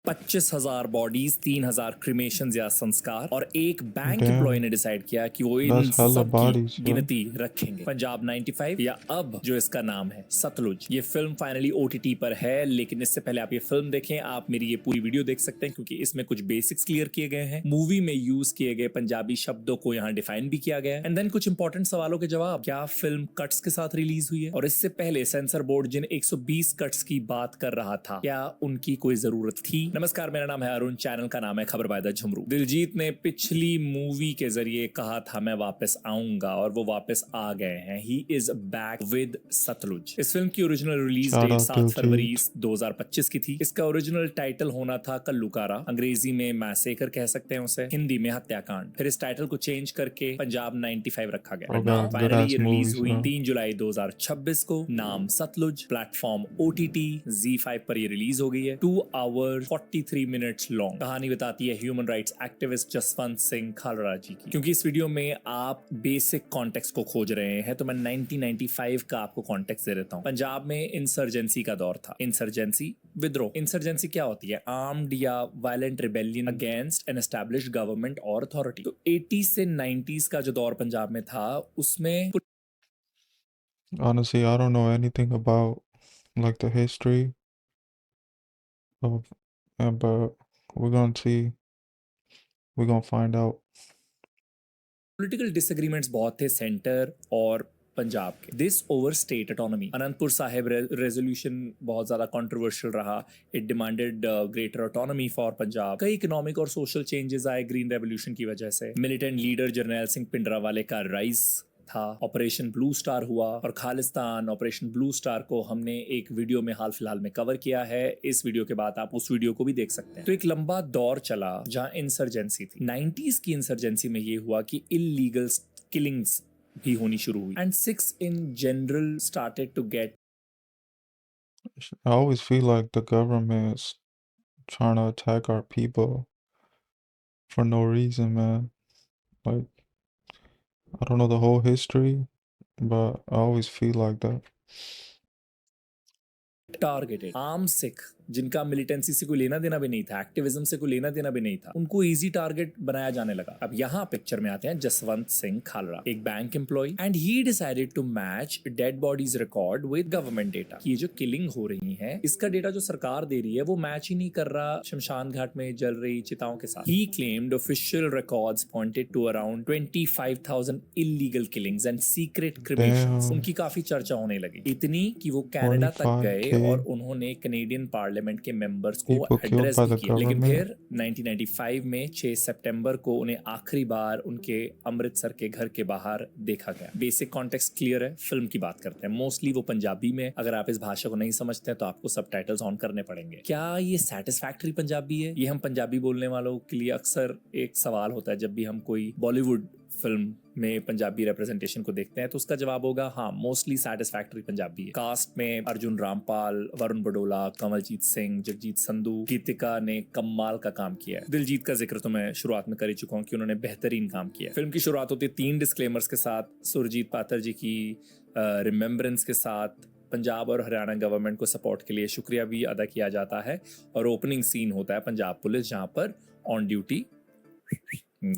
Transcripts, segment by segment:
25,000 bodies, 3,000 cremation या संस्कार, और एक बैंक एम्प्लॉय Damn, ने डिसाइड किया कि वो इन that's hella सब की bodies, yo. गिनती रखेंगे। पंजाब 95, या अब जो इसका नाम है सतलुज। ये फिल्म फाइनली ओटीटी पर है, लेकिन इससे पहले आप ये फिल्म देखें, आप मेरी ये पूरी वीडियो देख सकते हैं क्योंकि इसमें कुछ बेसिक्स क्लियर किए गए हैं। मूवी में यूज किए गए पंजाबी शब्दों को यहाँ डिफाइन भी किया गया है, एंड देन कुछ इंपॉर्टेंट सवालों के जवाब। क्या फिल्म कट्स के साथ रिलीज हुई है? और इससे पहले सेंसर बोर्ड जिन 120 कट्स की बात कर रहा था, क्या उनकी कोई जरूरत थी? नमस्कार, मेरा नाम है अरुण, चैनल का नाम है खबर बाय द झुमरू। दिलजीत ने पिछली मूवी के जरिए कहा था मैं वापस आऊंगा, और वो वापस आ गए हैं। He is back with Sutlej. इस फिल्म की original release Shout date out 7 फरवरी Diljit. 2025 की थी। इसका ओरिजिनल टाइटल होना था कल्लूकारा, अंग्रेजी में मैसेकर कह सकते हैं उसे, हिंदी में हत्याकांड। फिर इस टाइटल को चेंज करके पंजाब 95 रखा गया। Bro got good finally ass ये रिलीज movies, हुई bro. 3 जुलाई 2026 को। नाम सतलुज, प्लेटफॉर्म OTT ZEE5 पर ये रिलीज हो गई है। 2 आवर 43 मिनट्स लॉन्ग। कहानी बताती है human rights activist Jaswant Singh Khalra ji की। क्योंकि इस वीडियो में आप बेसिक कॉन्टेक्स्ट को खोज रहे हैं, तो मैं 1995 का आपको कॉन्टेक्स्ट दे देता हूँ। पंजाब में इंसर्जेंसी का दौर था। इंसर्जेंसी, विद्रोह। इंसर्जेंसी क्या होती है? आर्म्ड या violent rebellion against an established government और अथॉरिटी। तो 80 से 90s का जो दौर पंजाब में था, उसमें Honestly, I don't know anything about like the history of, but we're gonna see. We're gonna find out. Political disagreements बहुत थे सेंटर और पंजाब के। This over state autonomy. Anantapur Sahib resolution बहुत ज्यादा कंट्रोवर्शियल रहा। It demanded greater autonomy for Punjab. कई economic और social changes आए ग्रीन रेवोल्यूशन की वजह से। मिलिटेंट लीडर जर्नैल सिंह पिंडरावाले का राइज था। ऑपरेशन ब्लू स्टार हुआ, और खालिस्तान ऑपरेशन ब्लू स्टार को हमने एक वीडियो में हाल फिलहाल में कवर किया है। इस वीडियो के बाद आप उस वीडियो को भी देख सकते हैं। तो एक लंबा दौर चला जहां इंसर्जेंसी थी। 90s की इंसर्जेंसी में ये हुआ कि इलीगल किलिंग्स भी होनी शुरू हुई, and Sikhs in general started to get. I always feel like the government is trying to attack our people for no reason, man. Like, I don't know the whole history, but I always feel like that. Targeted arm Sikh, जिनका militancy से कोई लेना देना भी नहीं था, activism से कोई लेना देना भी नहीं था, उनको इजी टारगेट बनाया जाने लगा। अब यहाँ पिक्चर में आते हैं जसवंत सिंह खालड़ा, एक bank employee, and he decided to match dead bodies record with government data. ये जो किलिंग हो रही है, इसका डेटा जो सरकार दे रही है वो मैच ही नहीं कर रहा शमशान घाट में जल रही चिताओं के साथ। He claimed official records pointed to around 25,000 illegal killings and secret cremations. Damn, उनकी काफी चर्चा होने लगी, इतनी कि वो कनाडा तक गए 25K और उन्होंने कनेडियन पार्लियामेंट के मेंबर्स को people killed एड्रेस by भी the किया। लेकिन government. फिर 1995 में 6 सितंबर को उन्हें आखिरी बार उनके अमृतसर के घर के बाहर देखा गया। बेसिक कॉन्टेक्स्ट क्लियर है, फिल्म की बात करते हैं। मोस्टली वो पंजाबी में, अगर आप इस भाषा को नहीं समझते हैं तो आपको सबटाइटल्स ऑन करने पड़ेंगे। क्या ये सेटिस्फैक्टरी पंजाबी है? ये हम पंजाबी बोलने वालों के लिए अक्सर एक सवाल होता है जब भी हम कोई बॉलीवुड फिल्म में पंजाबी रिप्रेजेंटेशन को देखते हैं, तो उसका जवाब होगा हाँ, मोस्टली सेटिस्फैक्टरी पंजाबी है। कास्ट में अर्जुन रामपाल, वरुण बडोला, कमलजीत सिंह, जगजीत संधू, गीतिका ने कमाल का काम किया है। दिलजीत का जिक्र तो मैं शुरुआत में कर ही चुका हूँ कि उन्होंने बेहतरीन काम किया। फिल्म की शुरुआत होती है 3 डिस्क्लेमर्स के साथ, सुरजीत पातर जी की रिमेम्बरेंस के साथ। पंजाब और हरियाणा गवर्नमेंट को सपोर्ट के लिए शुक्रिया भी अदा किया जाता है, और ओपनिंग सीन होता है पंजाब पुलिस जहां पर on duty.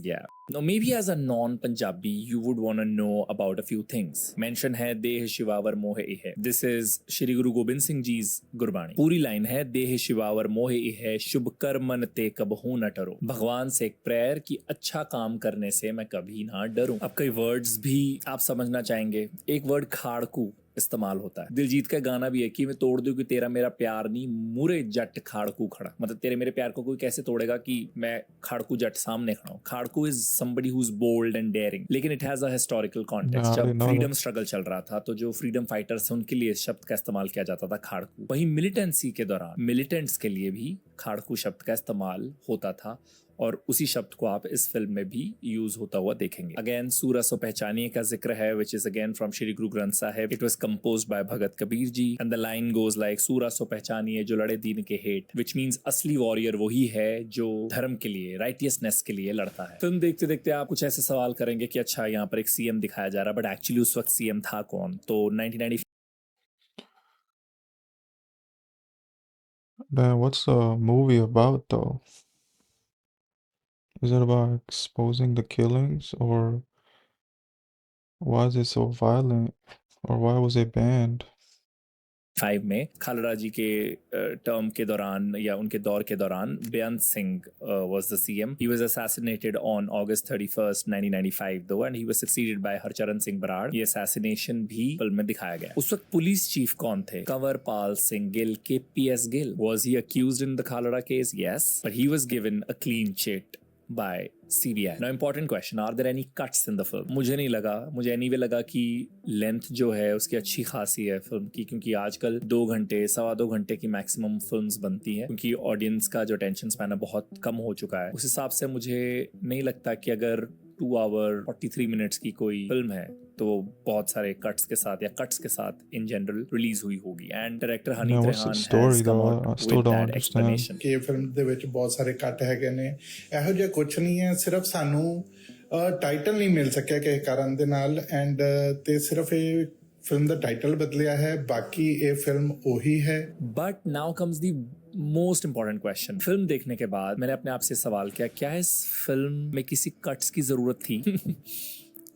Yeah. Now, maybe as a non-Punjabi, you would want to know about a few things. Mention है देह शिवावर मोह इह। This is Shri Guru Gobind Singh जी's Gurbani. पूरी लाइन है देह शिवावर मोह इह, शुभ कर्मन ते कबहू न टरो। भगवान से एक प्रेयर कि अच्छा काम करने से मैं कभी ना डरूं। अब कई वर्ड्स भी आप समझना चाहेंगे। एक वर्ड खाड़कू इस्तेमाल होता है। दिलजीत का गाना भी है कि मैं तोड़ दूं कि तेरा मेरा प्यार नहीं, मुरे जट खाड़कू खड़ा। मतलब तेरे मेरे प्यार को कोई कैसे तोड़ेगा कि मैं खाड़कू जट सामने खड़ा हूं। Khadku is somebody who's bold and daring, लेकिन it has a historical context. Yeah, I जब didn't know freedom that. Struggle चल रहा था तो जो फ्रीडम फाइटर्स हैं उनके लिए इस शब्द का इस्तेमाल किया जाता था खाड़कू। वहीं मिलिटेंसी के दौरान मिलिटेंट्स के लिए भी खाड़कू शब्द का इस्तेमाल होता था, और उसी शब्द को आप इस फिल्म में भी यूज होता हुआ देखेंगे। अगेन सूरा सो पहचानिए का जिक्र है, which is again from Shri Guru Granth Sahib. It was composed by Bhagat Kabir ji, and the line goes like सूरा सो पहचानिए जो लड़े दीन के हेट, विच मींस असली वॉरियर वही है जो धर्म के लिए, राइटियसनेस के लिए लड़ता है। फिल्म देखते देखते आप कुछ ऐसे सवाल करेंगे कि अच्छा यहाँ पर एक सीएम दिखाया जा रहा है, बट एक्चुअली उस वक्त सीएम था कौन? तो 1995 Damn, what's the movie about though? Is it about exposing the killings, or why is it so violent, or why was it banned? 5 में खालड़ा जी के टर्म के दौरान या उनके दौर के दौरान बेअंत Singh was the CM. He was assassinated on August 31st, 1995 though, and he was succeeded by Harcharan Singh Brar. ये assassination भी फिल्म में दिखाया गया. उस वक्त पुलिस चीफ कौन थे? Kanwarpal Singh Gill, KPS Gill. Was he accused in the Khalada case? Yes, but he was given a clean chit by CBI. Now important question, are there any cuts in the film? मुझे नहीं लगा, मुझे anyway लगा कि length जो है उसकी अच्छी खासी है फिल्म की, क्योंकि आजकल 2 घंटे 2.25 घंटे की मैक्सिमम फिल्म्स बनती हैं, क्योंकि ऑडियंस का जो अटेंशन स्पैन है बहुत कम हो चुका है. उस हिसाब से मुझे नहीं लगता कि अगर 2 आवर 43 मिनट्स की कोई फिल्म है तो वो बहुत सारे कट्स के साथ या कट्स के साथ इन जनरल रिलीज हुई होगी. And director Honey Man, what's the Trehan story has come though? Out I still with don't that understand. Explanation. ਕਿ ਫਿਲਮ ਦੇ ਵਿੱਚ ਬਹੁਤ ਸਾਰੇ ਕੱਟ ਹੈਗੇ ਨੇ. ਇਹੋ ਜਿਹਾ ਕੁਝ ਨਹੀਂ ਹੈ, ਸਿਰਫ ਸਾਨੂੰ ਟਾਈਟਲ ਨਹੀਂ ਮਿਲ ਸਕਿਆ ਕਿਸੇ ਕਾਰਨ ਦੇ ਨਾਲ, ਐਂਡ ਤੇ ਸਿਰਫ ਇਹ ਫਿਲਮ ਦਾ ਟਾਈਟਲ ਬਦਲਿਆ ਹੈ, ਬਾਕੀ ਇਹ ਫਿਲਮ ਉਹੀ ਹੈ. But now comes the most important question. Film देखने के बाद मैंने अपने आप से सवाल किया, क्या इस फिल्म में किसी कट्स की जरूरत थी?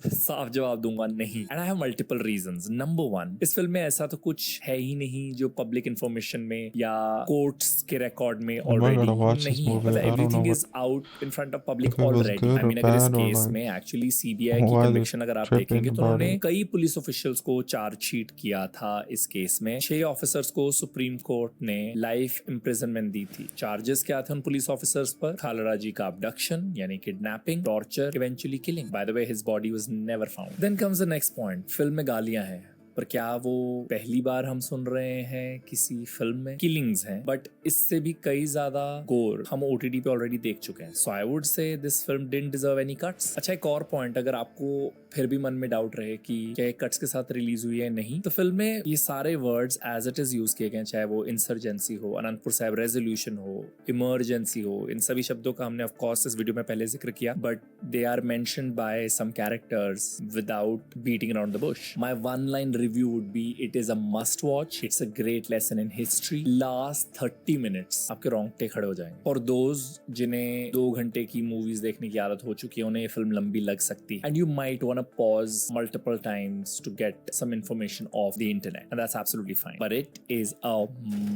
साफ जवाब दूंगा नहीं. And I have multiple reasons. Number 1, इस फिल्म में ऐसा तो कुछ है ही नहीं जो पब्लिक इंफॉर्मेशन में या कोर्ट्स के रिकॉर्ड में I'm not already gonna watch this नहीं है. movie. मतलब I don't know everything what is out in front of public if it was already. good I or mean अगर इस bad, or केस like में actually CBI की why they're conviction अगर आप tripping देखेंगे तो about उन्होंने it. कई पुलिस ऑफिशियल्स को चार्जशीट किया था इस केस में. 6 ऑफिसर्स को सुप्रीम कोर्ट ने लाइफ इम्प्रिजनमेंट दी थी. चार्जेस क्या थे उन पुलिस ऑफिसर्स पर? खालड़ा जी का अबडक्शन यानी kidnapping, torture, eventually killing. By the way his body was never found. Then comes the next point. Film में गालियां हैं, पर क्या वो पहली बार हम सुन रहे हैं किसी फिल्म में? किलिंग्स हैं, बट इससे भी कई ज्यादा गोर हम OTT पे ऑलरेडी देख चुके हैं. So I would say this film didn't deserve any cuts. अच्छा, एक और पॉइंट, अगर आपको फिर भी मन में डाउट रहे कि क्या कट्स के साथ रिलीज हुई है नहीं, तो फिल्म में ये सारे words as it is use किए गए, चाहे वो इंसर्जेंसी हो, अनंतपुर साहिब रेजोल्यूशन हो, इमरजेंसी हो. इन सभी शब्दों का हमने ऑफ कोर्स इस वीडियो में पहले जिक्र किया, but they are mentioned by some characters without beating around the bush. My one line review would be, it is a must watch. It's a great lesson in history. Last 30 minutes आपके रोंगटे खड़े हो जाएंगे. और those जिन्हें 2 घंटे की movies देखने की आदत हो चुकी है, उन्हें ये फिल्म लंबी लग सकती है. And you might want to pause multiple times to get some information off the internet, and that's absolutely fine. But it is a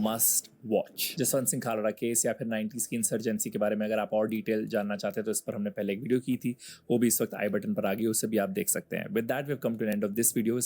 must watch. Jaswant Singh Khalra case या फिर 90s की इंसर्जेंसी के बारे में अगर आप और डिटेल जानना चाहते हैं तो इस पर हमने पहले एक वीडियो की थी, वो भी इस वक्त आई बटन पर आ गई, उसे भी आप देख सकते हैं. With that we have come to an end of this video.